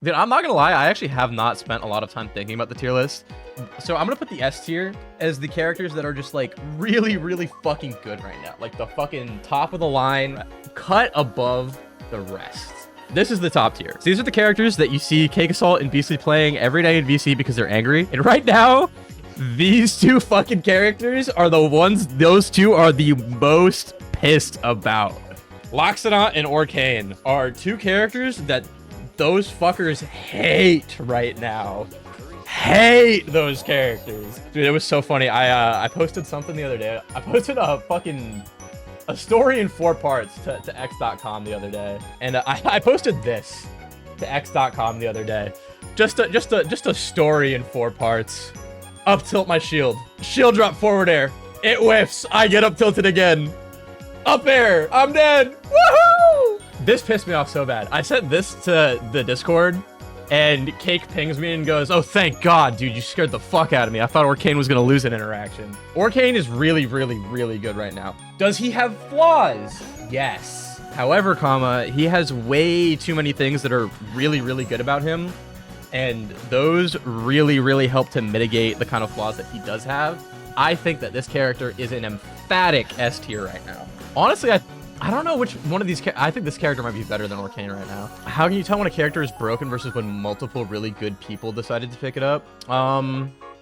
Dude, I'm not gonna lie, I actually have not spent a lot of time thinking about the tier list. So I'm gonna put the S tier as the characters that are just like really, really fucking good right now. Like the fucking top of the line, cut above the rest. This is the top tier. So these are the characters that you see Cake Assault and Beastly playing every day in VC because they're angry. And right now, these two fucking characters are the ones, those two are the most pissed about. Lockxodon and Orcane are two characters that those fuckers hate right now. Hate those characters. Dude, it was so funny. I posted something the other day. I posted a story in 4 parts to x.com the other day. And I posted this to x.com the other day. Just a story in 4 parts. Up tilt my shield. Shield drop forward air. It whiffs. I get up tilted again. Up air. I'm dead. Woohoo! This pissed me off so bad. I sent this to the Discord, and Cake pings me and goes, "Oh, thank God, dude, you scared the fuck out of me. I thought Orcane was gonna lose an interaction." Orcane is really, really, really good right now. Does he have flaws? Yes. However, he has way too many things that are really, really good about him, and those really, really help to mitigate the kind of flaws that he does have. I think that this character is an emphatic S tier right now. Honestly, I don't know which one of these. I think this character might be better than Orcane right now. How can you tell when a character is broken versus when multiple really good people decided to pick it up?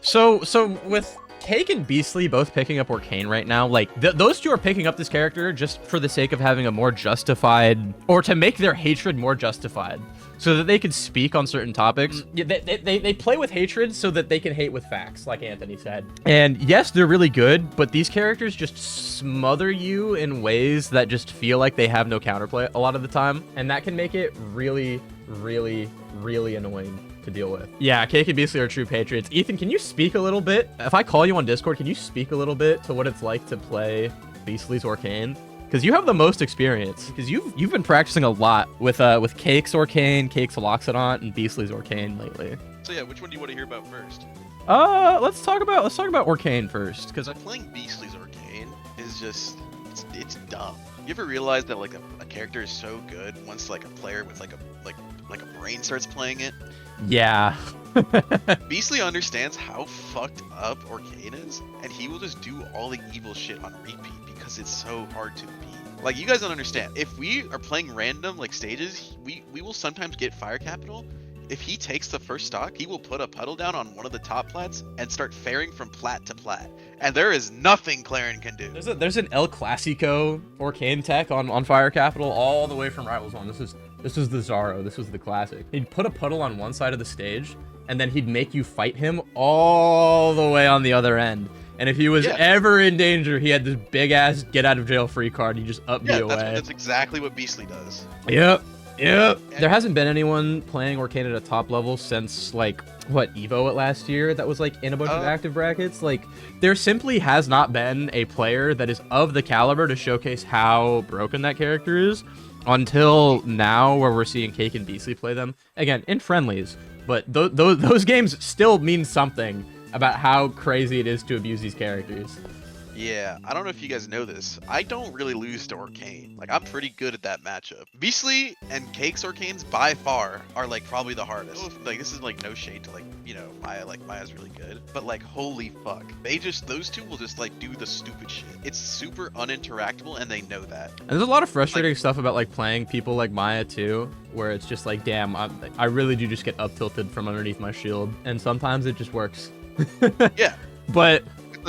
So with Cake and Beastly both picking up Orcane right now, like those two are picking up this character just for the sake of having a more justified, or to make their hatred more justified, so that they can speak on certain topics. Yeah, they play with hatred so that they can hate with facts, like Anthony said. And yes, they're really good, but these characters just smother you in ways that just feel like they have no counterplay a lot of the time. And that can make it really, really, really annoying to deal with. Yeah, Cake and Beastly are true patriots. Ethan, can you speak a little bit? If I call you on Discord, can you speak a little bit to what it's like to play Beastly's Orcane? Because you have the most experience. Because you've been practicing a lot with Cake's Orcane, Cake's Lockxodon, and Beastly's Orcane lately. So yeah, which one do you want to hear about first? Let's talk about Orcane first. Because Playing Beastly's Orcane is just it's dumb. You ever realize that like a character is so good once like a player with like a brain starts playing it? Yeah. Beastly understands how fucked up Orcane is, and he will just do all the evil shit on repeat because it's so hard to beat. Like, you guys don't understand. If we are playing random like stages, we will sometimes get fire capital. If he takes the first stock, he will put a puddle down on one of the top plats and start faring from plat to plat. And there is nothing Clarin can do. There's an El Clasico Orcane tech on Fire Capital all the way from Rivals 1. This is the Zaro. This was the classic. He'd put a puddle on one side of the stage, and then he'd make you fight him all the way on the other end. And if he was ever in danger, he had this big ass get out of jail free card. He just up me away. That's exactly what Beastly does. Yep. There hasn't been anyone playing Orcane at a top level since like Evo last year that was like in a bunch of active brackets. Like, there simply has not been a player that is of the caliber to showcase how broken that character is until now, where we're seeing Cake and Beastly play them again in friendlies. But those games still mean something about how crazy it is to abuse these characters. Yeah, I don't know if you guys know this. I don't really lose to Orcane. Like, I'm pretty good at that matchup. Beastly and Cake's Orcanes by far are like probably the hardest. Like, this is like no shade to like, you know, Maya. Like, Maya's really good, but like, holy fuck, those two will just like do the stupid shit. It's super uninteractable, and they know that. And there's a lot of frustrating stuff about like playing people like Maya too, where it's just like, damn, I really do just get up tilted from underneath my shield, and sometimes it just works. Yeah, but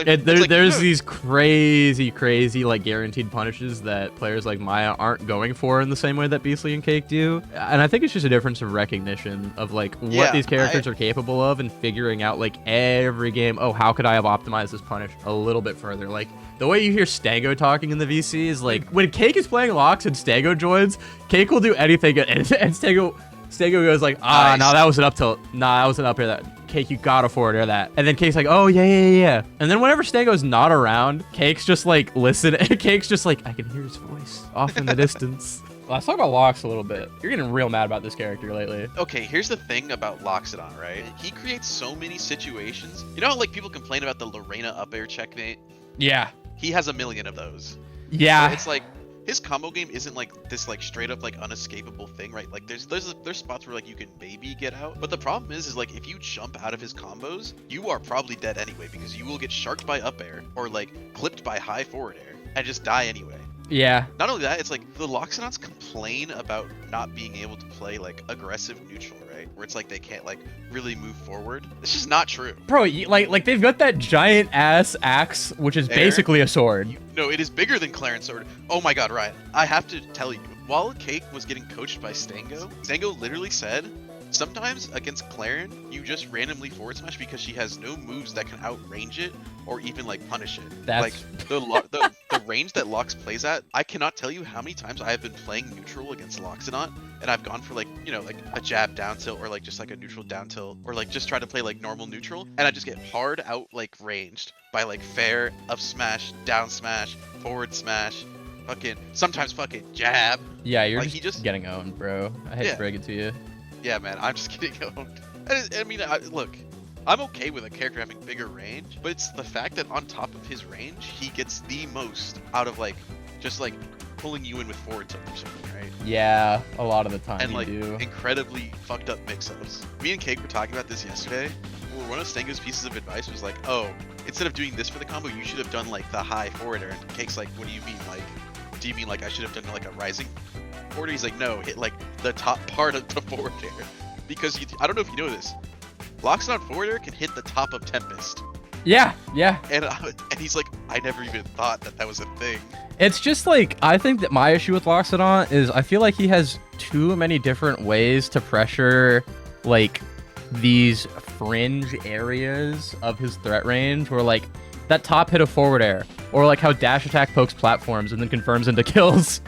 there's these crazy like guaranteed punishes that players like Maya aren't going for in the same way that Beastly and Cake do. And I think it's just a difference of recognition of like what these characters are capable of, and figuring out like every game, oh, how could I have optimized this punish a little bit further? Like, the way you hear Stango talking in the VC is like, when Cake is playing Lox and Stango joins, Cake will do anything, and Stango goes like, no, that was an up tilt. Nah, that was an up air. That Cake, you gotta forward air that. And then Cake's like, oh, yeah. And then whenever Stango's not around, Cake's just like, listen. Cake's just like, I can hear his voice off in the distance. Let's talk about Lox a little bit. You're getting real mad about this character lately. Okay, here's the thing about Lockxodon, right? He creates so many situations. You know how like people complain about the Lena up air checkmate? Yeah. He has a million of those. Yeah. So it's like, his combo game isn't like this like straight up like unescapable thing, right? Like there's spots where like you can maybe get out, but the problem is like if you jump out of his combos, you are probably dead anyway because you will get sharked by up air or like clipped by high forward air and just die anyway. Yeah. Not only that, it's like the Lockxodons complain about not being able to play like aggressive neutral, right? Where it's like they can't like really move forward. It's just not true. Bro, like they've got that giant ass axe, which is basically a sword. No, it is bigger than Clarence sword. Oh my god, Ryan. I have to tell you, while Cake was getting coached by Stango literally said, sometimes against Claren, you just randomly forward smash because she has no moves that can outrange it or even like punish it. That's... Like the range that Lox plays at, I cannot tell you how many times I have been playing neutral against Lockxodon and I've gone for like, you know, like a jab down tilt or like just like a neutral down tilt or like just try to play like normal neutral and I just get hard out like ranged by like fair, up smash, down smash, forward smash, sometimes fucking jab. Yeah, you're like, just getting owned, bro. I hate to break it to you. Yeah, man, I'm just getting owned. I mean, look, I'm okay with a character having bigger range, but it's the fact that on top of his range, he gets the most out of like, just like pulling you in with forward tilt or something, right? Yeah, a lot of the time and you like do. Incredibly fucked up mix-ups. Me and Cake were talking about this yesterday, where one of Stango's pieces of advice was like, oh, instead of doing this for the combo, you should have done like the high forward air. And Cake's like, what do you mean? Like, do you mean like I should have done like a rising forward? He's like, no, hit like the top part of the forward air. Because I don't know if you know this, Lockxodon forward air can hit the top of Tempest. Yeah. And he's like, I never even thought that was a thing. It's just like, I think that my issue with Lockxodon is I feel like he has too many different ways to pressure like these fringe areas of his threat range where like that top hit of forward air or like how dash attack pokes platforms and then confirms into kills.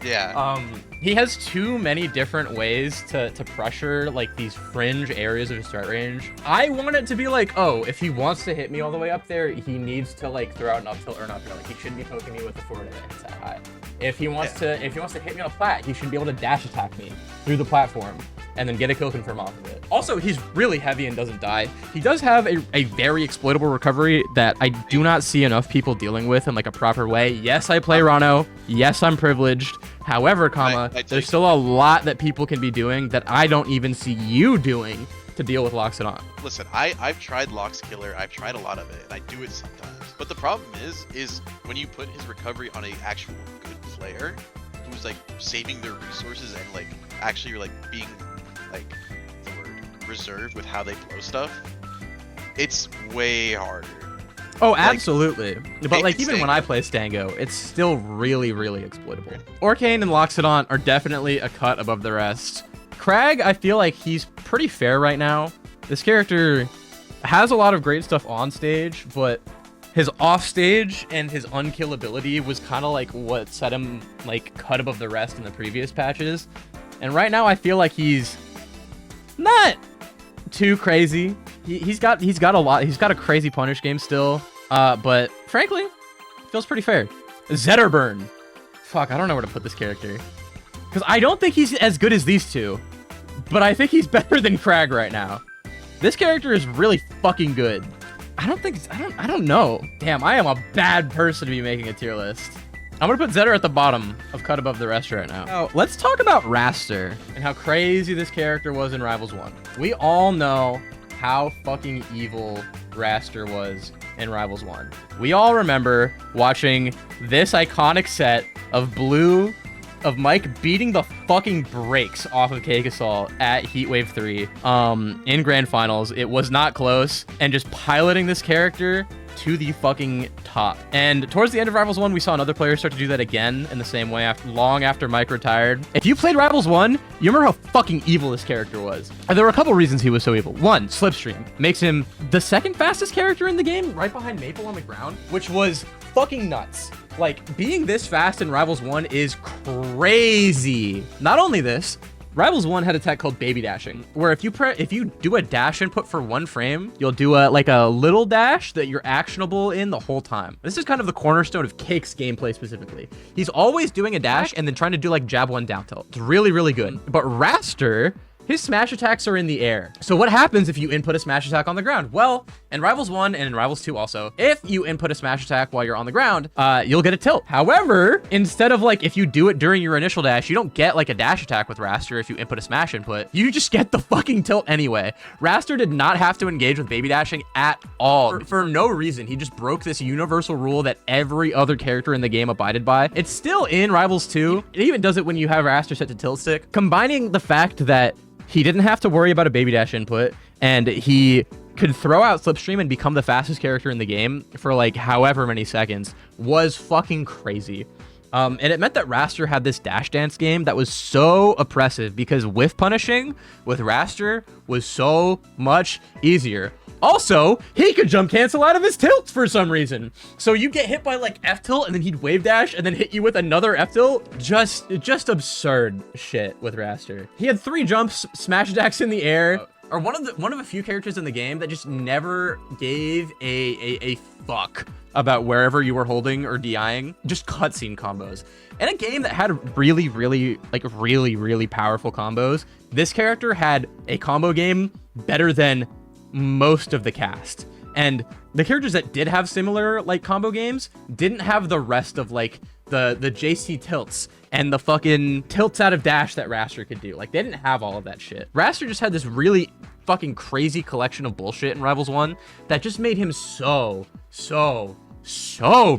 Yeah. He has too many different ways to pressure like these fringe areas of his threat range. I want it to be like, oh, if he wants to hit me all the way up there, he needs to like throw out an up tilt or an up air. Like he shouldn't be poking me with the forward air that hits that high. If he wants to hit me on a plat, he should be able to dash attack me through the platform and then get a kill confirm off of it. Also, he's really heavy and doesn't die. He does have a very exploitable recovery that I do not see enough people dealing with in like a proper way. Yes, I play Ranno. Yes, I'm privileged. However, there's still a lot that people can be doing that I don't even see you doing to deal with Lockxodon. Listen, I've tried Lox Killer. I've tried a lot of it, and I do it sometimes. But the problem is when you put his recovery on an actual good player who's like saving their resources and like actually like being like the word reserved with how they blow stuff, it's way harder. Oh, absolutely. But like even when I play Stango, it's still really, really exploitable. Orcane and Lockxodon are definitely a cut above the rest. Crag, I feel like he's pretty fair right now. This character has a lot of great stuff on stage, but his off stage and his unkillability was kind of like what set him like cut above the rest in the previous patches. And right now I feel like he's not too crazy. He's got a lot. He's got a crazy punish game still. But frankly, feels pretty fair. Zetterburn. Fuck, I don't know where to put this character. Because I don't think he's as good as these two. But I think he's better than Crag right now. This character is really fucking good. I don't know. Damn, I am a bad person to be making a tier list. I'm gonna put Zetter at the bottom of cut above the rest right now. Now, let's talk about Wrastor and how crazy this character was in Rivals 1. We all know how fucking evil Wrastor was in Rivals 1. We all remember watching this iconic set of blue of Mike beating the fucking brakes off of Kakasol at Heatwave 3 in Grand Finals. It was not close, and just piloting this character to the fucking top. And towards the end of Rivals 1, we saw another player start to do that again in the same way long after Mike retired. If you played Rivals 1, you remember how fucking evil this character was. And there were a couple reasons he was so evil. One, Slipstream makes him the second fastest character in the game, right behind Maple on the ground, which was fucking nuts. Like, being this fast in Rivals 1 is crazy. Not only this, Rivals 1 had a tech called baby dashing, where if you do a dash input for 1 frame, you'll do a little dash that you're actionable in the whole time. This is kind of the cornerstone of Cake's gameplay specifically. He's always doing a dash and then trying to do like jab 1 down tilt. It's really, really good. But Wrastor his smash attacks are in the air. So what happens if you input a smash attack on the ground? Well, in Rivals 1 and in Rivals 2 also, if you input a smash attack while you're on the ground, you'll get a tilt. However, instead of like, if you do it during your initial dash, you don't get like a dash attack with Wrastor if you input a smash input. You just get the fucking tilt anyway. Wrastor did not have to engage with baby dashing at all. For no reason. He just broke this universal rule that every other character in the game abided by. It's still in Rivals 2. It even does it when you have Wrastor set to tilt stick. Combining the fact that he didn't have to worry about a baby dash input, and he could throw out Slipstream and become the fastest character in the game for like however many seconds was fucking crazy. And it meant that Wrastor had this dash dance game that was so oppressive because whiff punishing with Wrastor was so much easier. Also, he could jump cancel out of his tilts for some reason. So you get hit by like F tilt and then he'd wave dash and then hit you with another F tilt. Just absurd shit with Wrastor. He had 3 jumps, smash attacks in the air. Or one of a few characters in the game that just never gave a fuck about wherever you were holding or DIing, just cutscene combos. In a game that had really powerful combos, this character had a combo game better than most of the cast. And the characters that did have similar like combo games didn't have the rest of like the JC tilts and the fucking tilts out of dash that Wrastor could do. Like they didn't have all of that shit. Wrastor just had this really fucking crazy collection of bullshit in Rivals 1 that just made him so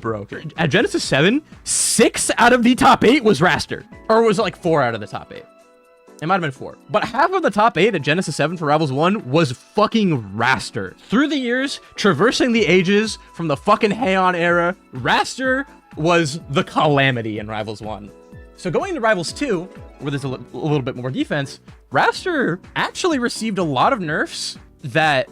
broken. At Genesis 7, 6 out of the top 8 was Wrastor. Or was it like 4 out of the top 8? It might have been 4. But half of the top 8 at Genesis 7 for Rivals 1 was fucking Wrastor. Through the years, traversing the ages from the fucking Heian era, Wrastor was the calamity in Rivals 1. So going into Rivals 2, where there's a little bit more defense, Wrastor actually received a lot of nerfs that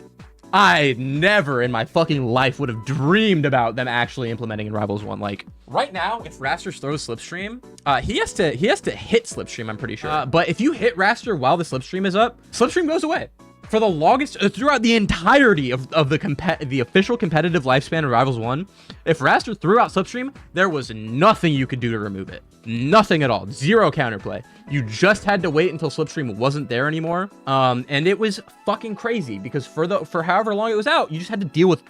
I never in my fucking life would have dreamed about them actually implementing in Rivals 1. Like right now, if Wrastor throws Slipstream, he has to hit Slipstream, I'm pretty sure. But if you hit Wrastor while the Slipstream is up, Slipstream goes away. For the longest, throughout the entirety of the official competitive lifespan of Rivals 1, if Wrastor threw out Slipstream, there was nothing you could do to remove it. Nothing at all. Zero counterplay. You just had to wait until Slipstream wasn't there anymore. And it was fucking crazy because for however long it was out, you just had to deal with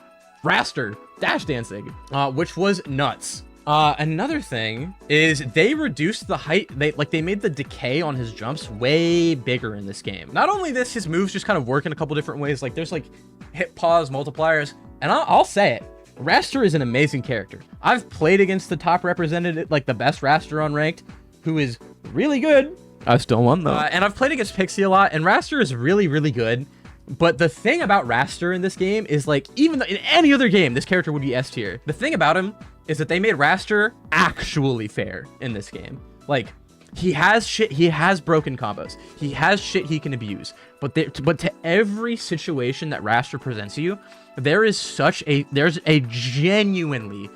Wrastor dash dancing, which was nuts. Another thing is they reduced the height. They made the decay on his jumps way bigger in this game. Not only this, his moves just kind of work in a couple different ways. Like there's like hit pause multipliers, and I'll say it. Wrastor is an amazing character. I've played against the top represented, like the best Wrastor on ranked, who is really good. I still won though. And I've played against Pixie a lot, and Wrastor is really good. But the thing about Wrastor in this game is like, even though in any other game, this character would be S tier. The thing about him is that they made Wrastor actually fair in this game. Like, he has shit, he has broken combos. He has shit he can abuse. But to every situation that Wrastor presents you, there's a genuinely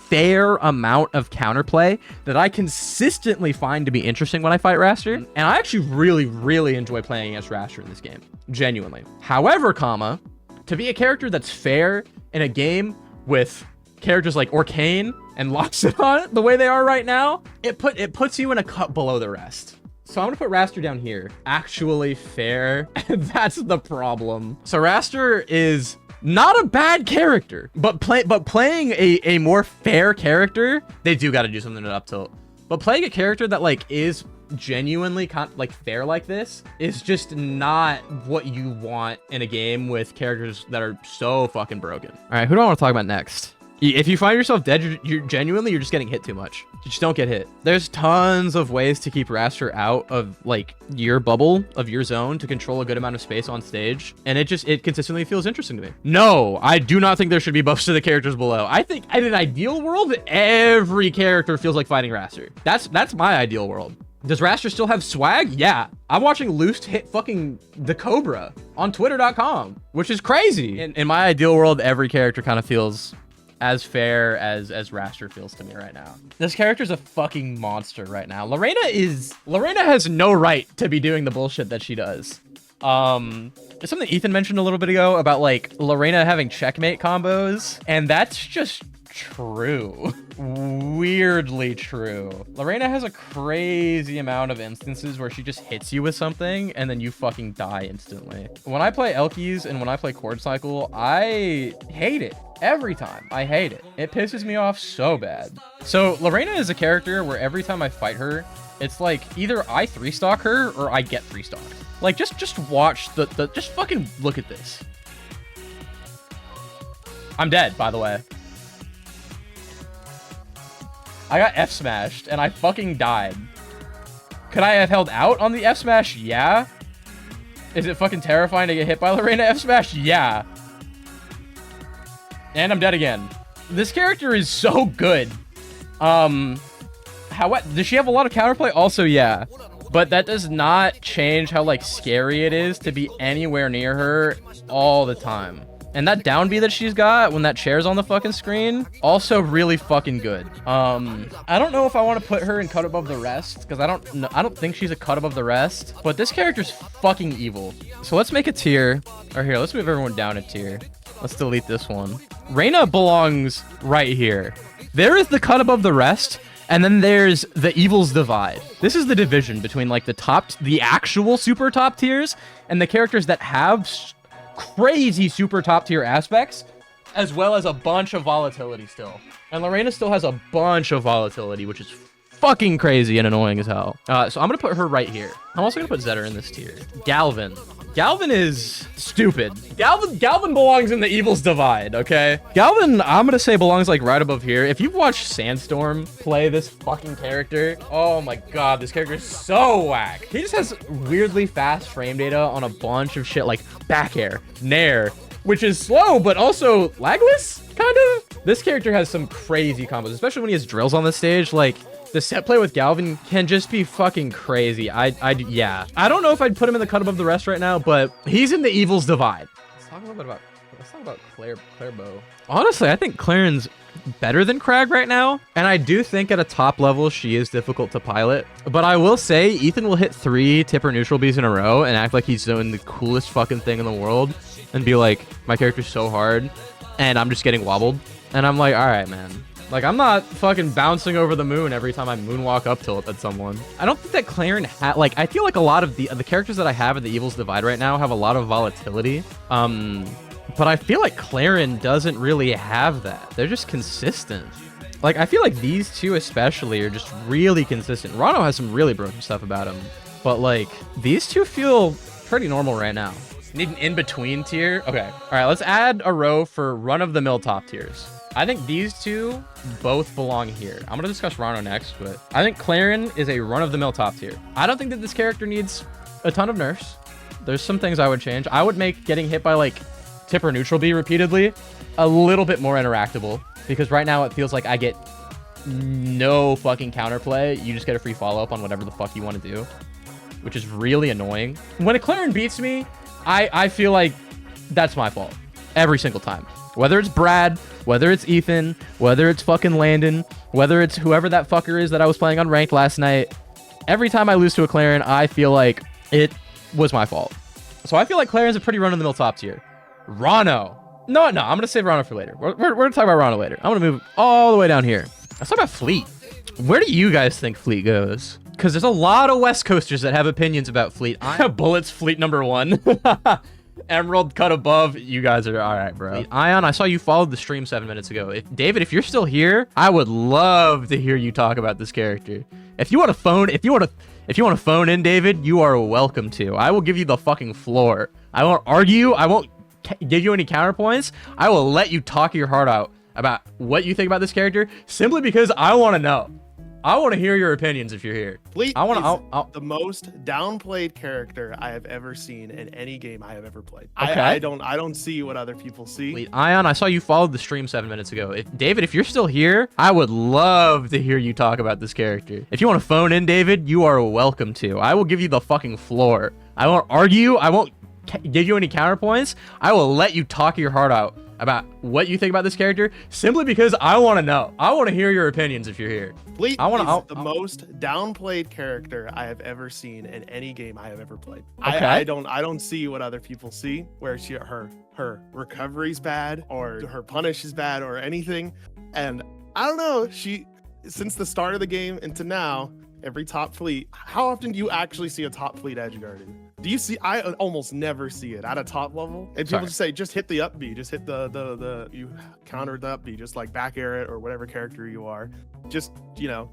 fair amount of counterplay that I consistently find to be interesting when I fight Wrastor. And I actually really enjoy playing against Wrastor in this game. Genuinely. However, to be a character that's fair in a game with characters like Orcane and Lockxodon the way they are right now, it puts you in a cut below the rest. So I'm gonna put Wrastor down here. Actually fair, and that's the problem. So Wrastor is not a bad character, but playing a more fair character, they do got to do something to up tilt. But playing a character that like is genuinely like fair like this is just not what you want in a game with characters that are so fucking broken. All right, who do I want to talk about next? If you find yourself dead, you're just getting hit too much. You just don't get hit. There's tons of ways to keep Wrastor out of like your bubble of your zone to control a good amount of space on stage. And it consistently feels interesting to me. No, I do not think there should be buffs to the characters below. I think in an ideal world, every character feels like fighting Wrastor. That's my ideal world. Does Wrastor still have swag? Yeah. I'm watching Loose hit fucking the Cobra on twitter.com, which is crazy. In my ideal world, every character kind of feels as fair as Wrastor feels to me right now. This character's a fucking monster right now. Lena has no right to be doing the bullshit that she does. It's something Ethan mentioned a little bit ago about like Lena having checkmate combos, and that's just true. Weirdly true. Lena has a crazy amount of instances where she just hits you with something and then you fucking die instantly. When I play Elkies and when I play Chord Cycle, I hate it. Every time. I hate it. It pisses me off so bad. So Lena is a character where every time I fight her, it's like either I 3-stock her or I get 3-stocked. Like just watch just fucking look at this. I'm dead, by the way. I got F smashed and I fucking died. Could I have held out on the F smash? Yeah. Is it fucking terrifying to get hit by Lena F smash? Yeah. And I'm dead again. This character is so good. Does she have a lot of counterplay? Also, yeah. But that does not change how like scary it is to be anywhere near her all the time. And that down B that she's got when that chair's on the fucking screen, also really fucking good. I don't know if I want to put her in cut above the rest, because I don't think she's a cut above the rest. But this character's fucking evil. So let's make a tier. Or here, let's move everyone down a tier. Let's delete this one. Reyna belongs right here. There is the cut above the rest, and then there's the evils divide. This is the division between like the actual super top tiers and the characters that have crazy super top tier aspects, as well as a bunch of volatility still. And Lena still has a bunch of volatility, which is fucking crazy and annoying as hell. So I'm gonna put her right here. I'm also gonna put Zetter in this tier. Galvin is stupid. Galvin belongs in the evils divide, okay? Galvin, I'm gonna say belongs like right above here. If you've watched Sandstorm play this fucking character, oh my god, this character is so whack. He just has weirdly fast frame data on a bunch of shit like back air, nair, which is slow, but also lagless, kind of. This character has some crazy combos, especially when he has drills on the stage. Like, the set play with Galvin can just be fucking crazy. Yeah. I don't know if I'd put him in the cut above the rest right now, but he's in the evils divide. Let's talk about Clairbow. Honestly, I think Claren's better than Crag right now. And I do think at a top level, she is difficult to pilot. But I will say, Ethan will hit 3 tipper neutral Bs in a row and act like he's doing the coolest fucking thing in the world. And be like, my character's so hard. And I'm just getting wobbled. And I'm like, all right, man. Like, I'm not fucking bouncing over the moon every time I moonwalk up tilt at someone. I don't think that Claren I feel like a lot of the characters that I have in the Evils Divide right now have a lot of volatility. But I feel like Claren doesn't really have that. They're just consistent. Like, I feel like these two especially are just really consistent. Ranno has some really broken stuff about him. But, like, these two feel pretty normal right now. Need an in-between tier? Okay. All right, let's add a row for run-of-the-mill top tiers. I think these two both belong here. I'm going to discuss Ranno next, but I think Claren is a run-of-the-mill top tier. I don't think that this character needs a ton of nerfs. There's some things I would change. I would make getting hit by, like, tipper neutral B repeatedly a little bit more interactable, because right now it feels like I get no fucking counterplay. You just get a free follow-up on whatever the fuck you want to do, which is really annoying. When a Claren beats me, I feel like that's my fault every single time. Whether it's Brad, whether it's Ethan, whether it's fucking Landon, whether it's whoever that fucker is that I was playing on ranked last night, every time I lose to a Claren, I feel like it was my fault. So I feel like Claren's a pretty run-of-the-mill top tier. Ranno. No, I'm going to save Ranno for later. We're going to talk about Ranno later. I'm going to move all the way down here. Let's talk about Fleet. Where do you guys think Fleet goes? Because there's a lot of West Coasters that have opinions about Fleet. Bullets Fleet number 1. Emerald cut above. You guys are all right, bro. Ion, I saw you followed the stream 7 minutes ago. David, if you're still here, I would love to hear you talk about this character. If you want to phone in, David, you are welcome to. I will give you the fucking floor. I won't argue. I won't give you any counterpoints. I will let you talk your heart out about what you think about this character, simply because I want to know. I want to hear your opinions if you're here. Fleet is the most downplayed character I have ever seen in any game I have ever played. Okay. I don't see what other people see. Fleet. Ion, I saw you followed the stream 7 minutes ago. David, if you're still here, I would love to hear you talk about this character. If you want to phone in, David, you are welcome to. I will give you the fucking floor. I won't argue. I won't give you any counterpoints. I will let you talk your heart out about what you think about this character, simply because I want to know. I want to hear your opinions if you're here. Fleet is the most downplayed character I have ever seen in any game I have ever played. Okay. I don't see what other people see, where her recovery's bad or her punish is bad or anything. And I don't know, since the start of the game into now, every top fleet, how often do you actually see a top fleet edge guarded? Do you see? I almost never see it at a top level. And people just say, just hit the up B, just hit you counter the up B, just like back air it or whatever character you are. Just,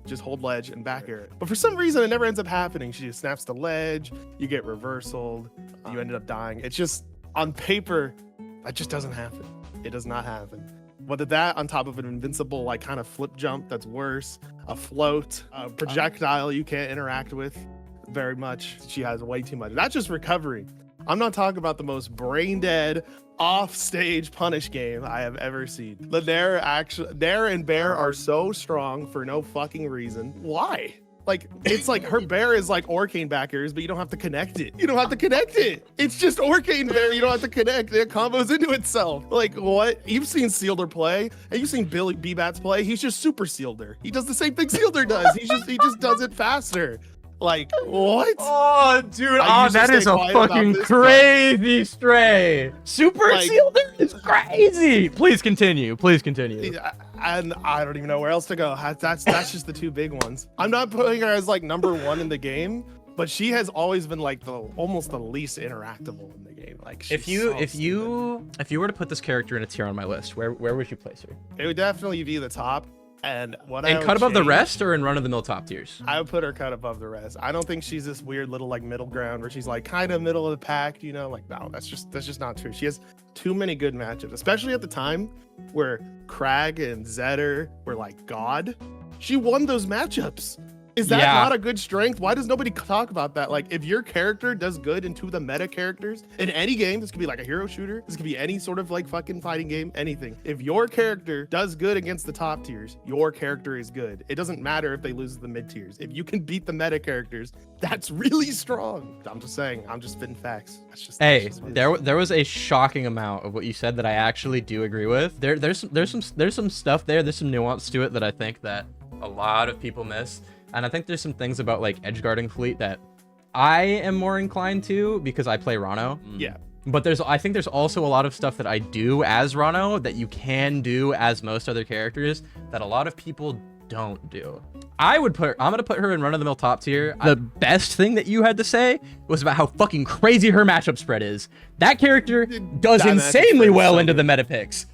just hold ledge and back air it. But for some reason, it never ends up happening. She just snaps the ledge, you get reversaled, you ended up dying. It's just, on paper, that just doesn't happen. It does not happen. Whether that on top of an invincible, like kind of flip jump, that's worse, a float, a projectile you can't interact with very much. She has way too much. That's just recovery. I'm not talking about the most brain dead, off stage punish game I have ever seen. Nair and Bear are so strong for no fucking reason. Why? Like, it's like her bear is like Orcane backers, but you don't have to connect it. It's just Orcane bear. You don't have to connect. It combos into itself. Like, what? You've seen Sealder play, and you've seen Billy B-Bats play. He's just super Sealder. He does the same thing Sealder does. He just does it faster. Like, what? Oh, dude. That is a fucking crazy stray. Super Sealder is crazy. Please continue. And I don't even know where else to go. That's just the two big ones. I'm not putting her as like number one in the game, but she has always been like almost the least interactable in the game. Like, if you were to put this character in a tier on my list, where would you place her? It would definitely be the top. And cut above the rest, or in run-of-the-mill top tiers? I would put her cut above the rest. I don't think she's this weird little like middle ground where she's like kind of middle of the pack, Like, no, that's just not true. She has too many good matchups, especially at the time where Crag and Zetter were like God. She won those matchups. Is that not a good strength? Why does nobody talk about that? Like, if your character does good into the meta characters in any game, this could be like a hero shooter, this could be any sort of like fucking fighting game, anything. If your character does good against the top tiers, your character is good. It doesn't matter if they lose to the mid tiers. If you can beat the meta characters, that's really strong. I'm just saying, I'm just spitting facts. There was a shocking amount of what you said that I actually do agree with. There's some stuff there. There's some nuance to it that I think that a lot of people miss. And I think there's some things about like edge guarding fleet that I am more inclined to because I play Ranno. Yeah. But I think there's also a lot of stuff that I do as Ranno that you can do as most other characters that a lot of people don't do. I'm gonna put her in run-of-the-mill top tier. The best thing that you had to say was about how fucking crazy her matchup spread is. That character does insanely well into the meta picks.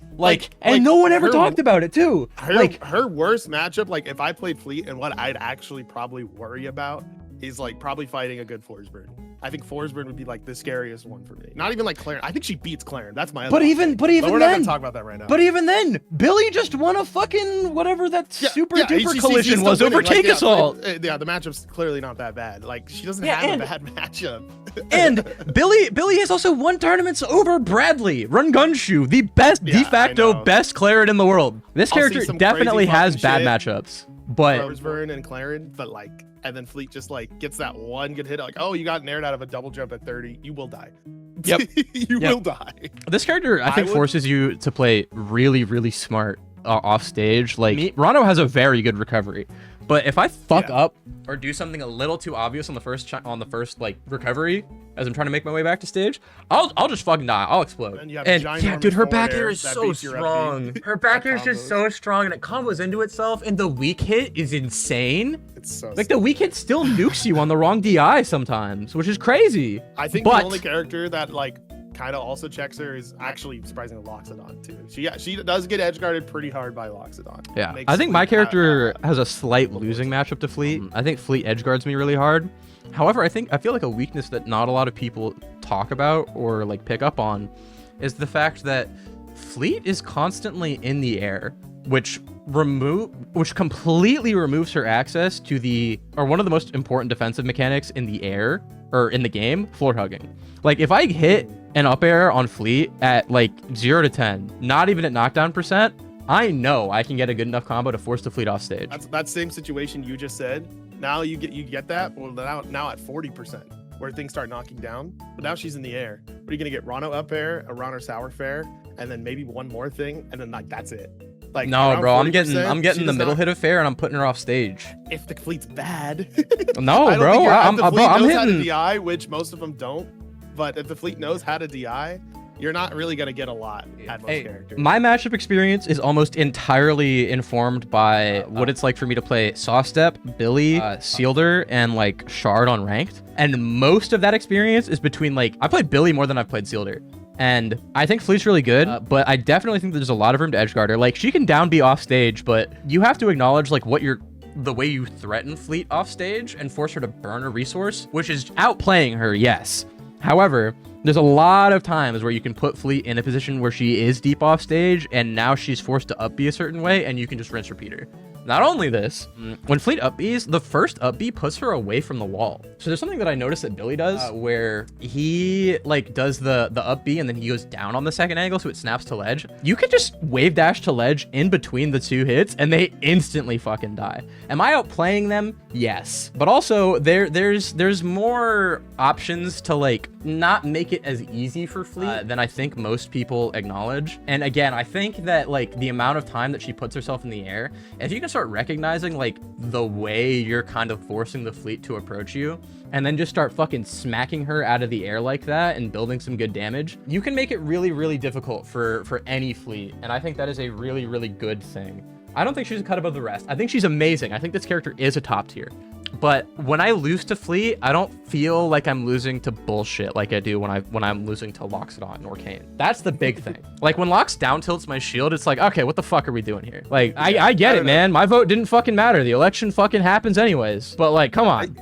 And no one ever talked about it too. Her worst matchup, like if I played Fleet, and what I'd actually probably worry about is like probably fighting a good Forsburn. I think Forsburn would be like the scariest one for me. Not even like Claren. I think she beats Claren. That's my other But even we're then, not gonna talk about that right now. But even then, Billy just won a fucking whatever that super duper collision was over Cake Assault. The matchup's clearly not that bad. Like, she doesn't have a bad matchup. And Billy has also won tournaments over Bradley, Run Gunshoe, the best de facto best Claren in the world. This character definitely has bad matchups. But Forsburn and Claren, but like, and then Fleet just like gets that one good hit, like, oh, you got nared out of a double jump at 30, you will die. Yep. You will die. This character, I think, forces you to play really, really smart off stage. Like, Ranno has a very good recovery, but if I fuck up or do something a little too obvious on the first like recovery as I'm trying to make my way back to stage, I'll just fucking die. I'll explode. And dude, her back air is so strong. Her back air is just so strong, and it combos into itself, and the weak hit is insane. It's so like the weak hit still nukes you on the wrong DI sometimes, which is crazy. I think the only character that like kind of also checks her is actually surprisingly Lockxodon too. She does get edge guarded pretty hard by Lockxodon. Yeah, I think my character has a slight losing matchup to Fleet. I think Fleet edge guards me really hard. However, I feel like a weakness that not a lot of people talk about or like pick up on is the fact that Fleet is constantly in the air, which completely removes her access to one of the most important defensive mechanics in the air or in the game, floor hugging. Like, if I hit an up air on Fleet at like 0 to 10, not even at knockdown percent, I know I can get a good enough combo to force the Fleet off stage. That's that same situation you just said. Now you get that. Well, now at 40%, where things start knocking down. But now she's in the air. What are you gonna get? Ranno up air, a Ranno sour fair, and then maybe one more thing, and then like that's it. Like, no, bro, I'm getting the middle hit of fair, and I'm putting her off stage. If the Fleet's bad. No, bro, I'm hitting how to DI, which most of them don't. But if the Fleet knows how to DI, you're not really gonna get a lot at most characters. My matchup experience is almost entirely informed by what it's like for me to play Sawstep, Billy, Sealder, and like Shard on ranked. And most of that experience is between like, I played Billy more than I've played Sealder. And I think Fleet's really good, but I definitely think there's a lot of room to edgeguard her. Like, she can down B off stage, but you have to acknowledge like the way you threaten Fleet off stage and force her to burn a resource, which is outplaying her, yes. However, there's a lot of times where you can put Fleet in a position where she is deep off stage, and now she's forced to up B a certain way, and you can just rinse repeat her. Not only this, when Fleet up Bs, the first up B puts her away from the wall. So there's something that I noticed that Billy does where he like does the up B and then he goes down on the second angle so it snaps to ledge. You can just wave dash to ledge in between the two hits and they instantly fucking die. Am I outplaying them? Yes. But also there's more options to like not make it as easy for Fleet than I think most people acknowledge. And again, I think that like the amount of time that she puts herself in the air, if you can start recognizing like the way you're kind of forcing the Fleet to approach you and then just start fucking smacking her out of the air like that and building some good damage, you can make it really, really difficult for any Fleet. And I think that is a really, really good thing. I don't think she's a cut above the rest. I think she's amazing. I think this character is a top tier. But when I lose to Fleet, I don't feel like I'm losing to bullshit like I do when I'm losing to Lockxodon and Orcane. That's the big thing. Like when Lox down tilts my shield, it's like, okay, what the fuck are we doing here? Like, I get it, man. My vote didn't fucking matter. The election fucking happens anyways. But like, come on.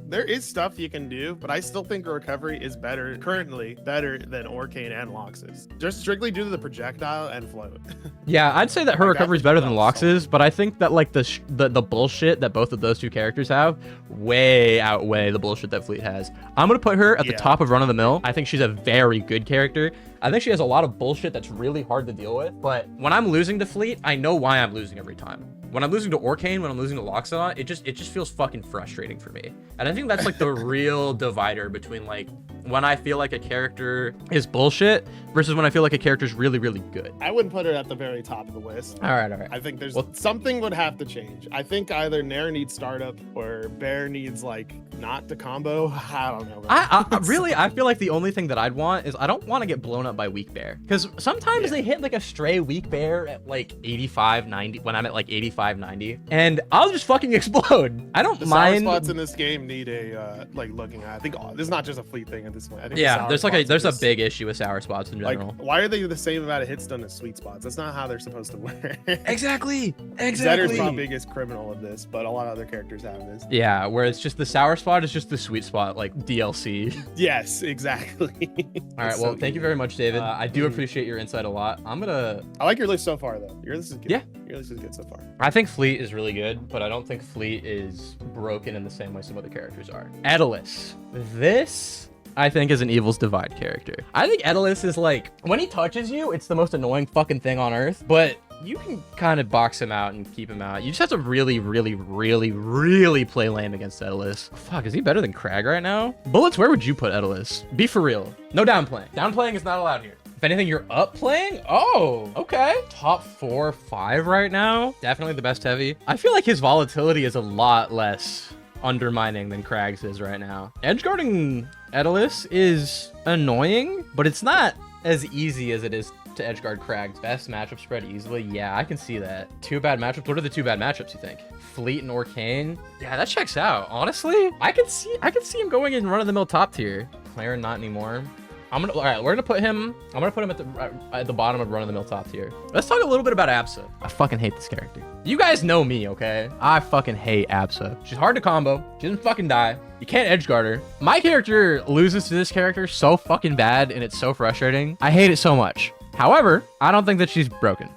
There is stuff you can do, but I still think recovery is currently better than Orcane and Lox's. Just strictly due to the projectile and float. Yeah, I'd say that her recovery is better than Lox's, but I think that like the bullshit that both of those two characters have way outweigh the bullshit that Fleet has. I'm gonna put her at the top of run of the mill. I think she's a very good character. I think she has a lot of bullshit that's really hard to deal with, but when I'm losing to Fleet, I know why I'm losing every time. When I'm losing to Orcane, when I'm losing to Lockxodon, it just feels fucking frustrating for me. And I think that's like the real divider between like when I feel like a character is bullshit versus when I feel like a character is really, really good. I wouldn't put her at the very top of the list. All right. I think there's something would have to change. I think either Nair needs startup or Bear needs like not to combo. I don't know. I feel like the only thing that I'd want is I don't want to get blown up by weak Bear, because sometimes they hit like a stray weak Bear at like 85, 90 when I'm at like 85, 90, and I'll just fucking explode. I don't mind. Sour spots in this game need a like looking at. I think this is not just a Fleet thing at this point. I think there's a big issue with sour spots in general. Like, why are they the same amount of hits done as sweet spots? That's not how they're supposed to work. Exactly. Zetter's my biggest criminal of this, but a lot of other characters have this. Yeah, where it's just the sour spot is just the sweet spot, like DLC. Yes, exactly. All right, well, thank you very much, David. I do appreciate your insight a lot. I like your list so far, though. Your list is good. Yeah. Your list is good so far. I think Fleet is really good, but I don't think Fleet is broken in the same way some other characters are. Etalus. This, I think, is an Evil's Divide character. I think Etalus is like, when he touches you, it's the most annoying fucking thing on earth, but you can kind of box him out and keep him out. You just have to really, really, really, really play lame against Etalus. Fuck, is he better than Crag right now? Bullets, where would you put Etalus? Be for real. No downplaying. Downplaying is not allowed here. If anything, you're up playing? Oh, okay. Top 4, 5 right now. Definitely the best heavy. I feel like his volatility is a lot less undermining than Crag's is right now. Edgeguarding Etalus is annoying, but it's not as easy as it is to edgeguard Crag's. Best matchup spread easily. Yeah, I can see that. 2 bad matchups. What are the 2 bad matchups, you think? Fleet and Orcane? Yeah, that checks out. Honestly, I could see him going in run-of-the-mill top tier. Claire, not anymore. All right, we're gonna put him. I'm gonna put him at the bottom of run-of-the-mill top tier. Let's talk a little bit about Absa. I fucking hate this character. You guys know me, okay? I fucking hate Absa. She's hard to combo. She doesn't fucking die. You can't edgeguard her. My character loses to this character so fucking bad, and it's so frustrating. I hate it so much. However, I don't think that she's broken.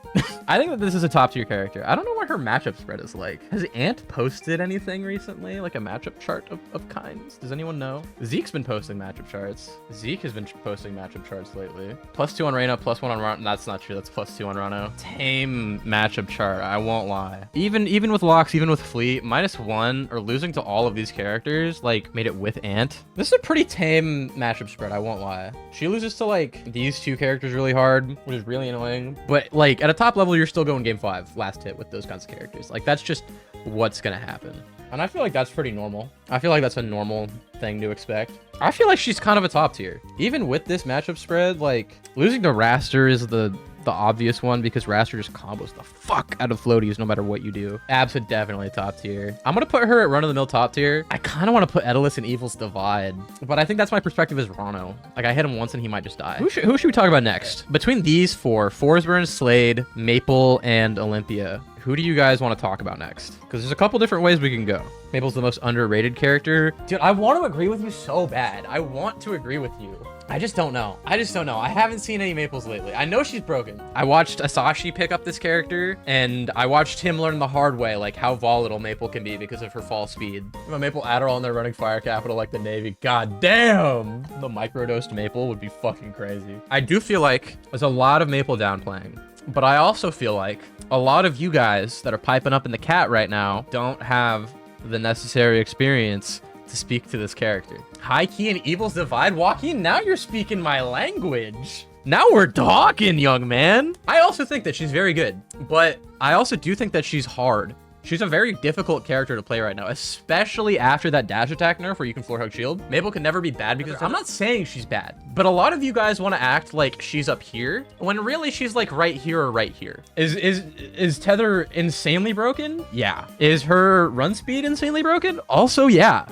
I think that this is a top tier character. I don't know what her matchup spread is like. Has Ant posted anything recently? Like a matchup chart of kinds? Does anyone know? Zeke's been posting matchup charts. Zeke has been posting matchup charts lately. +2 on Reyna, +1 on Ranno. That's not true. That's +2 on Ranno. Tame matchup chart. I won't lie. Even with Lox, even with Fleet, -1 or losing to all of these characters, like made it with Ant. This is a pretty tame matchup spread. I won't lie. She loses to like these 2 characters really hard, which is really annoying. But like at a top level, you're still going game 5, last hit with those kinds of characters. Like that's just what's gonna happen. And I feel like that's pretty normal. I feel like that's a normal thing to expect. I feel like she's kind of a top tier. Even with this matchup spread, like, losing to Wrastor is the obvious one because Wrastor just combos the fuck out of floaties no matter what you do. Absa definitely top tier. I'm gonna put her at run-of-the-mill top tier. I kind of want to put Etalus and Evil's Divide, but I think that's my perspective as Ranno. Like, I hit him once and he might just die. Who should we talk about next? Between these four, Forsburn, Slaine, Maple, and Olympia, who do you guys want to talk about next? Because there's a couple different ways we can go. Maple's the most underrated character. Dude, I want to agree with you so bad. I want to agree with you. I just don't know. I haven't seen any Maples lately. I know she's broken. I watched Asashi pick up this character, and I watched him learn the hard way, like how volatile Maple can be because of her fall speed. A Maple Adderall and they're running Fire Capital like the Navy. God damn! The microdosed Maple would be fucking crazy. I do feel like there's a lot of Maple downplaying, but I also feel like a lot of you guys that are piping up in the cat right now don't have the necessary experience to speak to this character. High Key and Evil's Divide, Joaquin, now you're speaking my language. Now we're talking, young man. I also think that she's very good, but I also do think that she's hard. She's a very difficult character to play right now, especially after that dash attack nerf where you can floor hug shield. Maple can never be bad because I'm not saying she's bad, but a lot of you guys want to act like she's up here when really she's like right here or right here. Is Tether insanely broken? Yeah. Is her run speed insanely broken? Also, yeah.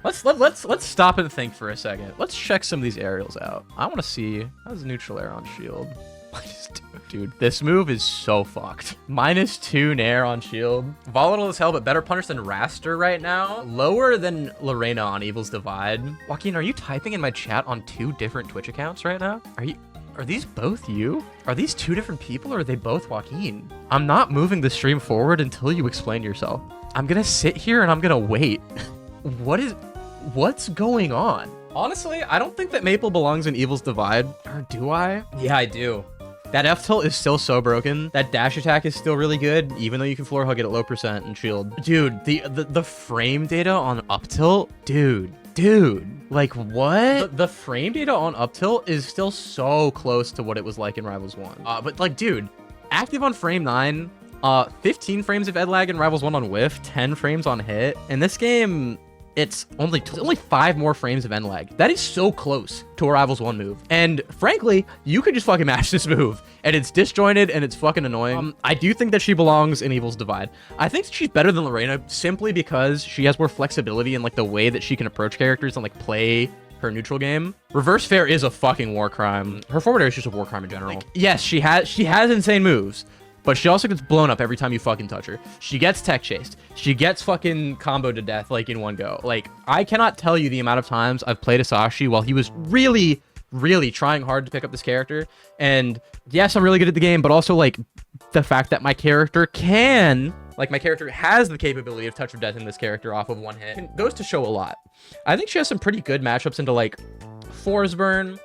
Let's stop and think for a second. Let's check some of these aerials out. I want to see how's neutral air on shield. Dude, this move is so fucked. -2 nair on shield. Volatile as hell, but better punish than Wrastor right now. Lower than Lena on Evil's Divide. Joaquin, are you typing in my chat on 2 different Twitch accounts right now? Are these both you? Are these 2 different people or are they both Joaquin? I'm not moving the stream forward until you explain yourself. I'm gonna sit here and I'm gonna wait. What's going on? Honestly, I don't think that Maple belongs in Evil's Divide. Or do I? Yeah, I do. That F tilt is still so broken. That dash attack is still really good, even though you can floor hug it at low percent and shield. Dude, the frame data on up tilt, dude, like what? The frame data on up tilt is still so close to what it was like in Rivals 1. But like, dude, active on frame 9, 15 frames of ed lag in Rivals 1 on whiff, 10 frames on hit. In this game, it's only 5 more frames of end lag. That is so close to a Rivals 1 move. And frankly, you could just fucking match this move. And it's disjointed and it's fucking annoying. I do think that she belongs in Evil's Divide. I think she's better than Lena simply because she has more flexibility in like the way that she can approach characters and like play her neutral game. Reverse fair is a fucking war crime. Her forward air is just a war crime in general. Like, yes, she has insane moves, but she also gets blown up every time you fucking touch her. She gets tech chased. She gets fucking comboed to death like in one go. Like, I cannot tell you the amount of times I've played Asashi while he was really trying hard to pick up this character. And yes, I'm really good at the game, but also like the fact that my character has the capability of touch of death in this character off of one hit goes to show a lot. I think she has some pretty good matchups into like Forsburn,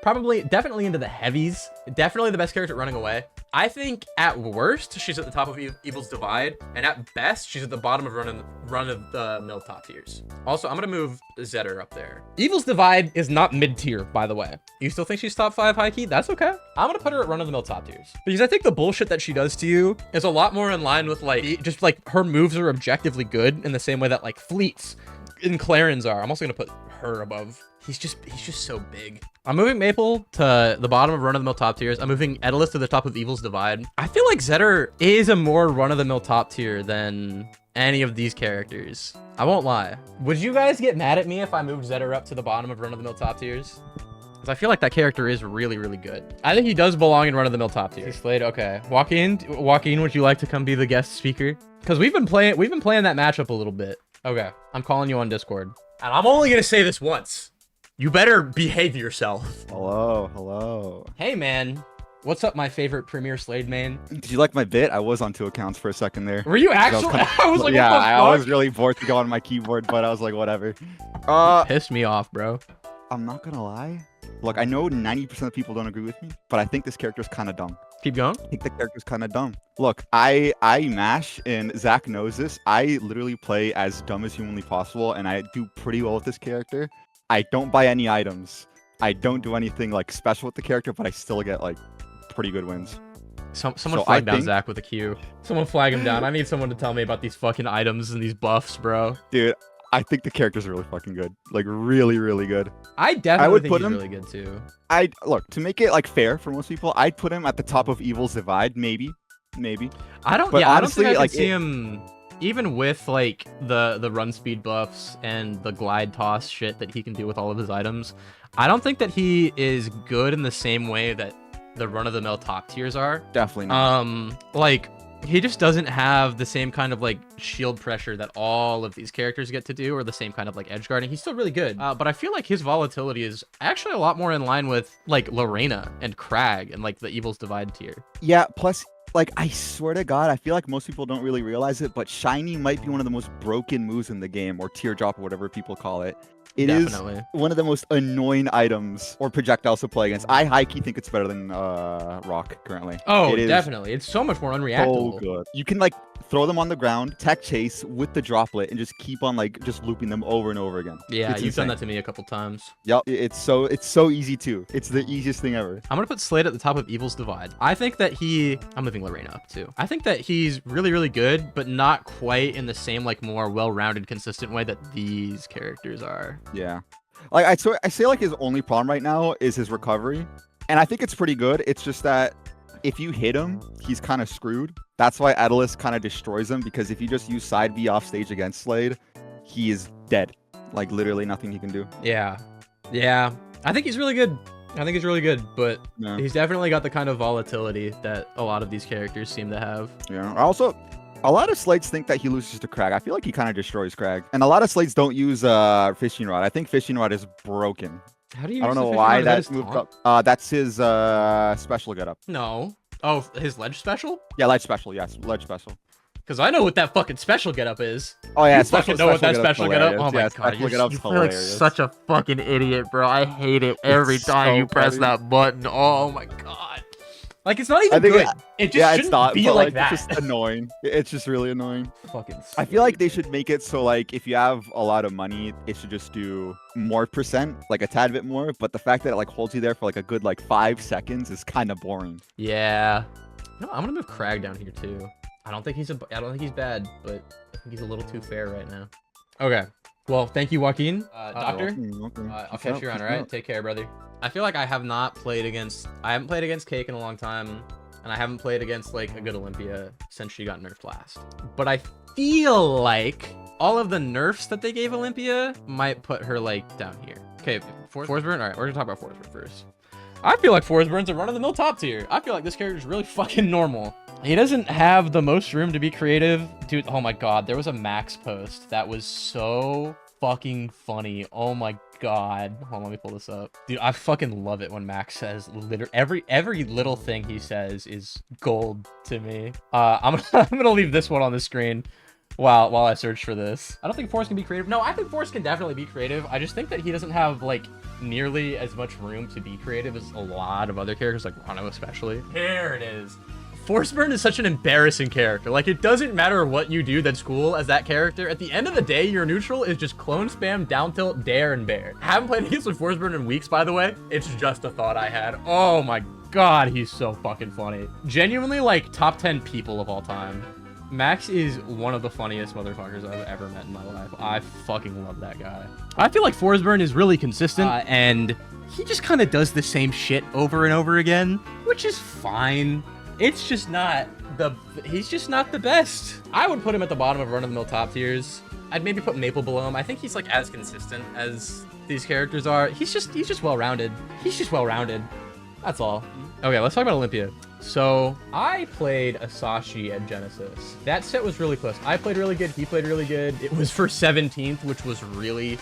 definitely into the heavies. Definitely the best character at running away. I think at worst, she's at the top of Evil's Divide, and at best, she's at the bottom of run of the mill top tiers. Also, I'm gonna move Zetter up there. Evil's Divide is not mid-tier, by the way. You still think she's top 5 high key? That's okay. I'm gonna put her at run of the mill top tiers. Because I think the bullshit that she does to you is a lot more in line with like, just like her moves are objectively good in the same way that like Fleets and Clarence are. I'm also gonna put her above. He's just so big. I'm moving Maple to the bottom of run-of-the-mill top tiers. I'm moving Etalus to the top of Evil's Divide. I feel like Zetter is a more run-of-the-mill top tier than any of these characters. I won't lie. Would you guys get mad at me if I moved Zetter up to the bottom of run-of-the-mill top tiers? Because I feel like that character is really good. I think he does belong in run-of-the-mill top tier. Slaine, okay. Joaquin, would you like to come be the guest speaker? Because we've been playing that matchup a little bit. Okay, I'm calling you on Discord. And I'm only gonna say this once. You better behave yourself. Hello. Hey, man. What's up, my favorite Premier Slade main? Did you like my bit? I was on 2 accounts for a second there. Were you actually? I was like, yeah, what the fuck? I was really bored to go on my keyboard, but I was like, whatever. Pissed me off, bro. I'm not gonna lie. Look, I know 90% of people don't agree with me, but I think this character's kind of dumb. Keep going. I think the character's kind of dumb. Look, I mash, and Zach knows this. I literally play as dumb as humanly possible, and I do pretty well with this character. I don't buy any items. I don't do anything like special with the character, but I still get like pretty good wins. Someone So flag I down think- Zach with a Q. Someone flag him down. I need someone to tell me about these fucking items and these buffs, bro. Dude, I think the character's really fucking good. Like, really, really good. I definitely would think put he's him- really good too. I'd look to make it like fair for most people. I'd put him at the top of Evil's Divide, maybe. I don't. But Yeah, honestly, I don't think I like, can see him. Even with like the run speed buffs and the glide toss shit that he can do with all of his items, I don't think that he is good in the same way that the run-of-the-mill top tiers are. Definitely not. Like he just doesn't have the same kind of like shield pressure that all of these characters get to do, or the same kind of like edge guarding. He's still really good, but I feel like his volatility is actually a lot more in line with like Lena and Crag and like the Evil's Divide tier. Yeah, plus, like, I swear to God, I feel like most people don't really realize it, but Shiny might be one of the most broken moves in the game, or Teardrop, or whatever people call it. It is Definitely. one of the most annoying items or projectiles to play against. I high-key think it's better than Rock currently. Oh, It is definitely. It's so much more so unreactable. good. You can, like, throw them on the ground, tech chase with the droplet, and just keep on, like, just looping them over and over again. Yeah, It's you've done insane. that to me a couple times. Yep, it's so easy too. It's the easiest thing ever. I'm gonna put Slade at the top of Evil's Divide. I think that I'm moving Lena up too. I think that he's really, really good, but not quite in the same like more well-rounded, consistent way that these characters are. Yeah. Like, I say like his only problem right now is his recovery. And I think it's pretty good. It's just that if you hit him, he's kind of screwed. That's why Etalus kind of destroys him, because if you just use side B off stage against Slade, he is dead. Like, literally nothing he can do. Yeah. I think he's really good. But Yeah. he's definitely got the kind of volatility that a lot of these characters seem to have. Yeah. Also, a lot of Slates think that he loses to Crag. I feel like he kind of destroys Crag. And a lot of Slates don't use Fishing Rod. I think Fishing Rod is broken. How do you I don't use the know Fishing why Rod? Is that his moved taunt? up. That's his special getup. No. Oh, his ledge special? Yeah, ledge special. Yes, ledge special. Because I know what that fucking special getup is. Oh yeah, You fucking know what that special getup? Oh my yeah, god, special getup's you feel like hilarious. such a fucking idiot, bro. I hate it every It's time so you press funny. that button. Oh my god. Like, it's not even I think good. It just Yeah, shouldn't it's not. be But, like that. it's just annoying. It's just really annoying. Fucking I feel like they should make it so like if you have a lot of money, it should just do more percent, like a tad bit more. But the fact that it like holds you there for like a good like 5 seconds is kind of boring. Yeah. No, I'm gonna move Crag down here too. I don't think he's bad, but I think he's a little too fair right now. Okay. Well, thank you, Joaquin. Doctor, I'll catch you around, all right? Take care, brother. I feel like I haven't played against Cake in a long time, and I haven't played against like a good Olympia since she got nerfed last. But I feel like all of the nerfs that they gave Olympia might put her like down here. Okay, Forsburn. All right, we're gonna talk about Forsburn first. I feel like Forsburn's a run-of-the-mill top tier. I feel like this character is really fucking normal. He doesn't have the most room to be creative. Dude, oh my god, there was a Max post that was so fucking funny. Oh my god. Hold on, let me pull this up. Dude, I fucking love it when Max says every little thing he says is gold to me. I'm gonna leave this one on the screen while I search for this. I don't think Forrest can be creative. No, I think Forrest can definitely be creative. I just think that he doesn't have like nearly as much room to be creative as a lot of other characters, like Ranno especially. Here it is. Forsburn is such an embarrassing character. Like, it doesn't matter what you do that's cool as that character. At the end of the day, your neutral is just clone spam, down tilt, dare, and bear. Haven't played against with Forsburn in weeks, by the way. It's just a thought I had. Oh my god, he's so fucking funny. Genuinely, like, top 10 people of all time. Max is one of the funniest motherfuckers I've ever met in my life. I fucking love that guy. I feel like Forsburn is really consistent, and he just kind of does the same shit over and over again, which is fine. It's just not he's just not the best. I would put him at the bottom of run-of-the-mill top tiers. I'd maybe put Maple below him. I think he's like as consistent as these characters are. He's just well-rounded. That's all. Okay, let's talk about Olympia. So I played Asashi at Genesis. That set was really close. I played really good. He played really good. It was for 17th, which was really,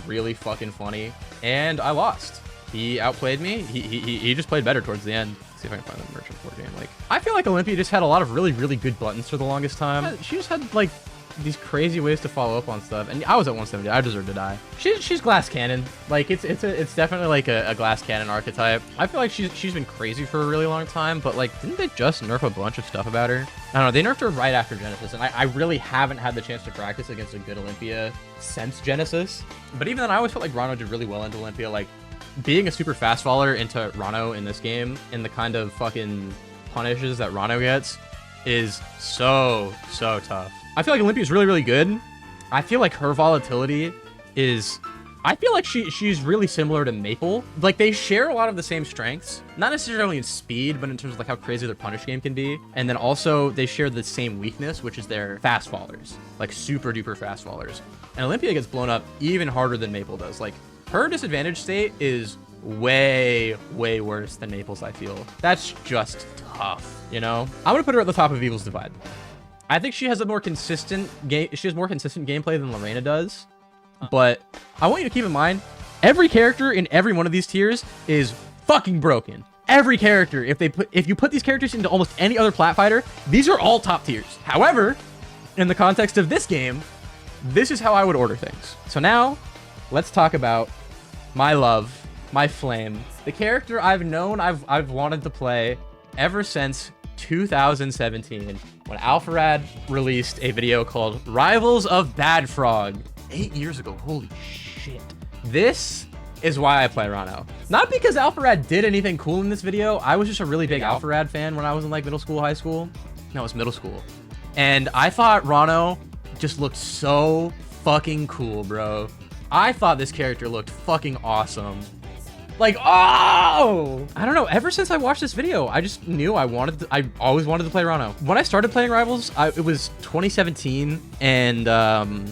really fucking funny. And I lost. He outplayed me. He just played better towards the end. Let's see if I can find the merchant for game. Like, I feel like Olympia just had a lot of really, really good buttons for the longest time. She just had like these crazy ways to follow up on stuff. And I was at 170. I deserve to die. She's glass cannon. Like it's definitely like a glass cannon archetype. I feel like she's been crazy for a really long time. But like, didn't they just nerf a bunch of stuff about her? I don't know. They nerfed her right after Genesis, and I really haven't had the chance to practice against a good Olympia since Genesis. But even then, I always felt like Ranno did really well into Olympia. Like, being a super fast faller into Ranno in this game, in the kind of fucking punishes that Ranno gets is so tough. I feel like Olympia's really, really good. I feel like her volatility is... I feel like she's really similar to Maple. Like, they share a lot of the same strengths. Not necessarily in speed, but in terms of like how crazy their punish game can be. And then also, they share the same weakness, which is their fast fallers. Like, super duper fast fallers. And Olympia gets blown up even harder than Maple does. Like, her disadvantage state is way worse than Maple's, I feel. That's just tough, you know? I'm gonna put her at the top of Evil's Divide. I think she has a more consistent game. She has more consistent gameplay than Lena does. But I want you to keep in mind, every character in every one of these tiers is fucking broken. Every character, if you put these characters into almost any other plat fighter, these are all top tiers. However, in the context of this game, this is how I would order things. So now, let's talk about my love, my flame, the character I've known I've wanted to play ever since 2017, when Alpharad released a video called Rivals of Bad Frog. 8 years ago, holy shit. This is why I play Ranno. Not because Alpharad did anything cool in this video. I was just a really big Alpharad fan when I was in like middle school, high school. No, it was middle school. And I thought Ranno just looked so fucking cool, bro. I thought this character looked fucking awesome. Like, oh! I don't know, ever since I watched this video, I just knew I always wanted to play Ranno. When I started playing Rivals, it was 2017, and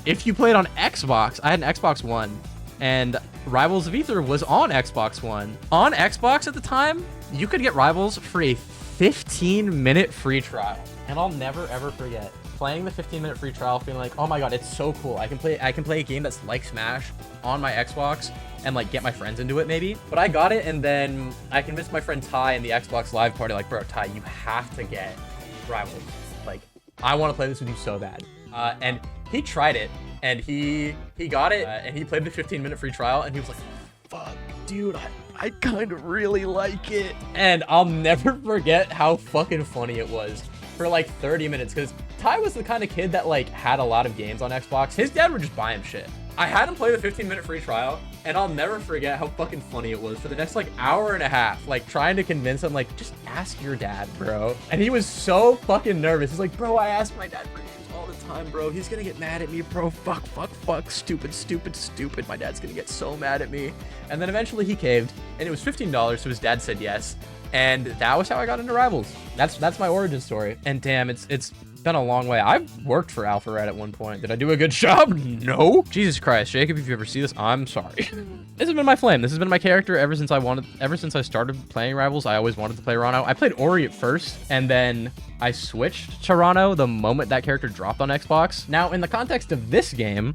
if you played on Xbox, I had an Xbox One, and Rivals of Aether was on Xbox One. On Xbox at the time, you could get Rivals for a 15-minute free trial. And I'll never ever forget playing the 15-minute free trial, feeling like, oh my god, it's so cool. I can play a game that's like Smash on my Xbox and like get my friends into it maybe. But I got it, and then I convinced my friend Ty in the Xbox Live party, like, bro, Ty, you have to get Rivals. Like, I want to play this with you so bad. And he tried it, and he got it, and he played the 15-minute free trial, and he was like, fuck, dude, I kind of really like it. And I'll never forget how fucking funny it was for like 30 minutes, because Ty was the kind of kid that like had a lot of games on Xbox. His dad would just buy him shit. I had him play the 15-minute free trial, and I'll never forget how fucking funny it was for the next like hour and a half, like trying to convince him, like, just ask your dad, bro. And he was so fucking nervous. He's like, bro, I ask my dad for games all the time, bro. He's gonna get mad at me, bro. Fuck, stupid. My dad's gonna get so mad at me. And then eventually he caved, and it was $15, so his dad said yes. And that was how I got into Rivals. That's my origin story. And damn, it's been a long way. I've worked for Alpharad at one point. Did I do a good job? No. Jesus Christ, Jacob, if you ever see this, I'm sorry. This has been my flame. This has been my character ever since I started playing Rivals. I always wanted to play Ranno. I played Ori at first, and then I switched to Ranno the moment that character dropped on Xbox. Now, in the context of this game,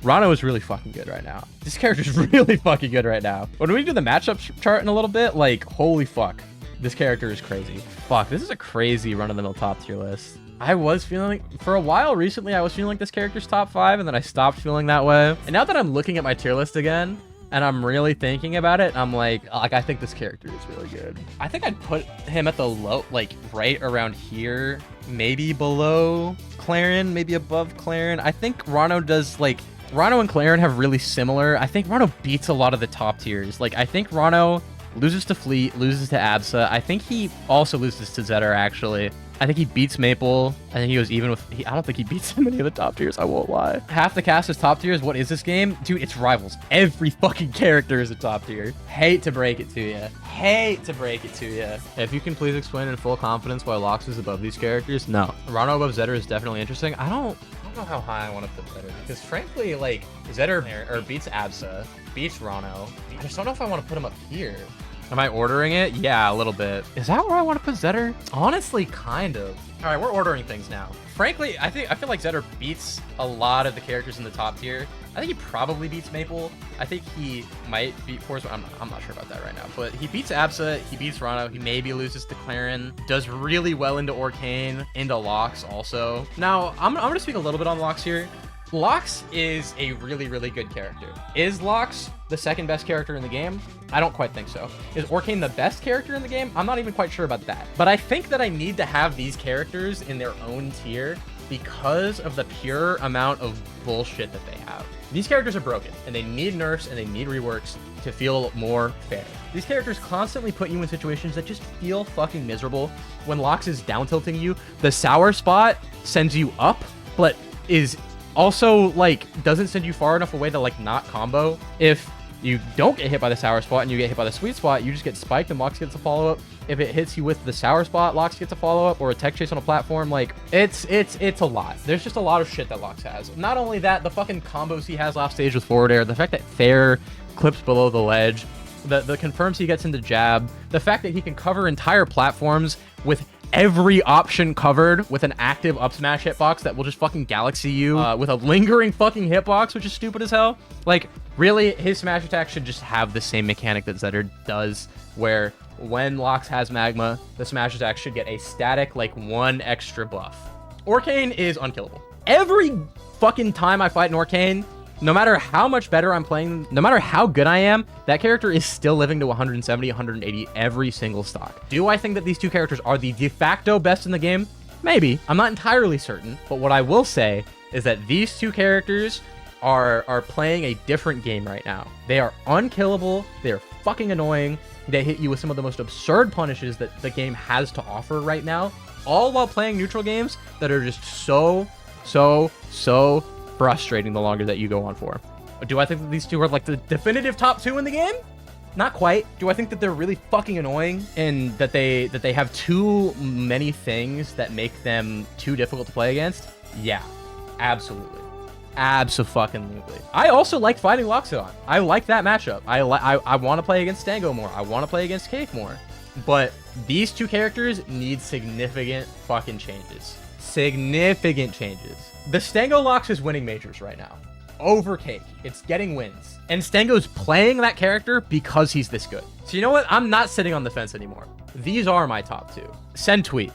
Ranno is really fucking good right now. This character's really fucking good right now. When we do the matchup chart in a little bit, like, holy fuck. This character is crazy. Fuck, this is a crazy run-of-the-mill top tier list. I was feeling, for a while recently, I was feeling like this character's top 5, and then I stopped feeling that way. And now that I'm looking at my tier list again, and I'm really thinking about it, I'm like, I think this character is really good. I think I'd put him at the low, like, right around here, maybe below Claren, maybe above Claren. I think Ranno does, like, Ranno and Claren have really similar. I think Ranno beats a lot of the top tiers. Like, I think Ranno loses to Fleet, loses to Absa. I think he also loses to Zetter, actually. I think he beats Maple. I think he goes even with... I don't think he beats him in any of the top tiers, I won't lie. Half the cast is top tiers. What is this game? Dude, it's Rivals. Every fucking character is a top tier. Hate to break it to you. If you can please explain in full confidence why Lox is above these characters. No. Ranno above Zetter is definitely interesting. I don't know how high I want to put Zetter, because frankly, like, Zetter beats Absa, beats Ranno. I just don't know if I want to put him up here. Am I ordering it? Yeah, a little bit. Is that where I want to put Zetter? Honestly, kind of. All right, we're ordering things now. Frankly, I feel like Zetter beats a lot of the characters in the top tier. I think he probably beats Maple. I think he might beat Forsburn. I'm not sure about that right now, but he beats Absa. He beats Ranno. He maybe loses to Claren. Does really well into Orcane, into Lox also. Now, I'm gonna speak a little bit on Lox here. Lox is a really, really good character. Is Lox the second best character in the game? I don't quite think so. Is Orcane the best character in the game? I'm not even quite sure about that. But I think that I need to have these characters in their own tier because of the pure amount of bullshit that they have. These characters are broken, and they need nerfs, and they need reworks, to feel more fair. These characters constantly put you in situations that just feel fucking miserable. When Lox is down tilting you, the sour spot sends you up, but is also like doesn't send you far enough away to like not combo. If you don't get hit by the sour spot and you get hit by the sweet spot, you just get spiked and Lox gets a follow-up. If it hits you with the sour spot, Lox gets a follow-up, or a tech chase on a platform. Like, it's a lot. There's just a lot of shit that Lox has. Not only that, the fucking combos he has off stage with forward air, the fact that Thayer clips below the ledge, the confirms he gets into jab, the fact that he can cover entire platforms with every option covered with an active up smash hitbox that will just fucking galaxy you with a lingering fucking hitbox, which is stupid as hell. Like, really, his smash attack should just have the same mechanic that Zetter does, where when Lox has magma, the smash attack should get a static, like, 1 extra buff. Orcane is unkillable. Every fucking time I fight an Orcane, no matter how much better I'm playing, no matter how good I am, that character is still living to 170, 180 every single stock. Do I think that these two characters are the de facto best in the game? Maybe. I'm not entirely certain, but what I will say is that these two characters are playing a different game right now. They are unkillable. They are fucking annoying. They hit you with some of the most absurd punishes that the game has to offer right now, all while playing neutral games that are just so frustrating the longer that you go on for. Do I think that these two are like the definitive top 2 in the game? Not quite. Do I think that they're really fucking annoying and that they have too many things that make them too difficult to play against? Yeah, absolutely. Abso-fucking-lutely. I also like fighting Lockxodon. I like that matchup. I want to play against Stango more. I want to play against Cake more. But these two characters need significant fucking changes. Significant changes. The Stango Lox is winning majors right now. Over Cake. It's getting wins. And Stango's playing that character because he's this good. So you know what? I'm not sitting on the fence anymore. These are my top 2. Send tweet.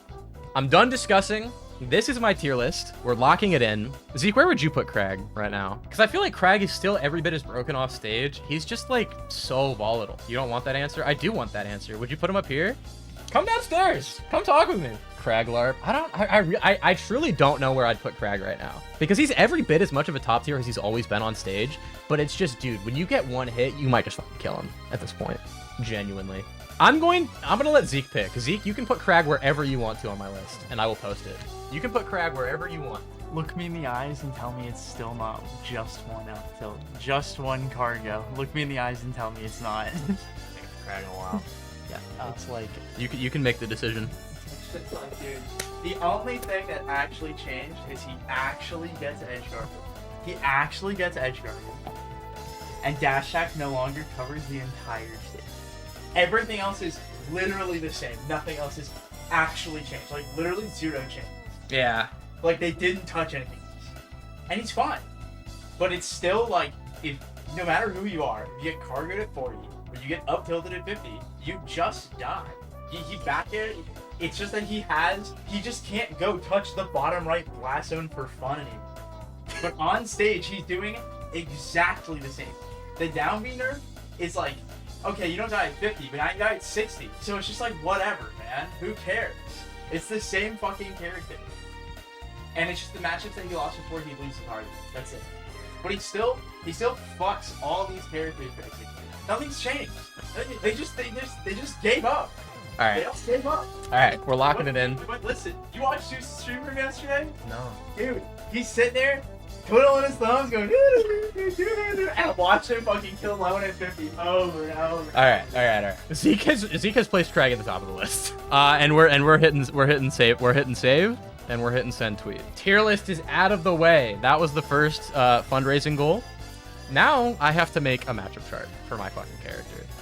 I'm done discussing. This is my tier list. We're locking it in. Zeke, where would you put Crag right now? Because I feel like Crag is still every bit as broken off stage. He's just like so volatile. You don't want that answer? I do want that answer. Would you put him up here? Come downstairs. Come talk with me. Crag LARP. I truly don't know where I'd put Crag right now. Because he's every bit as much of a top tier as he's always been on stage. But it's just, dude, when you get one hit, you might just fucking kill him at this point. Genuinely. I'm gonna let Zeke pick. Zeke, you can put Crag wherever you want to on my list, and I will post it. You can put Crag wherever you want. Look me in the eyes and tell me it's still not just one up tilt, just one cargo. Look me in the eyes and tell me it's not. Crag in a while. Yeah, it's like you can make the decision. It's like, dude, the only thing that actually changed is he actually gets edge guard. He actually gets edge guard, and dash attack no longer covers the entire stage. Everything else is literally the same. Nothing else is actually changed. Like, literally 0 change. Yeah. Like, they didn't touch anything else. And he's fine. But it's still, like, if no matter who you are, if you get cargoed at 40, or you get up tilted at 50, you just die. He back air, it's just that he just can't go touch the bottom right blast zone for fun anymore. But on stage, he's doing exactly the same. The down B nerf is like, okay, you don't die at 50, but now you die at 60. So it's just like, whatever, man. Who cares? It's the same fucking character. And it's just the matchups that he lost before he loses the target. That's it. But he still fucks all these characters basically. Nothing's changed. They just gave up. All right. They all gave up. All right, we're locking it in. But listen, you watched Juice's stream from yesterday? No. Dude, he's sitting there, twiddling his thumbs, going, and watch him fucking kill Lena at 50 over and over. All right. Zeke has placed Crag at the top of the list. And we're hitting save, and we're hitting send tweet. Tier list is out of the way. That was the first fundraising goal. Now I have to make a matchup chart for my fucking character.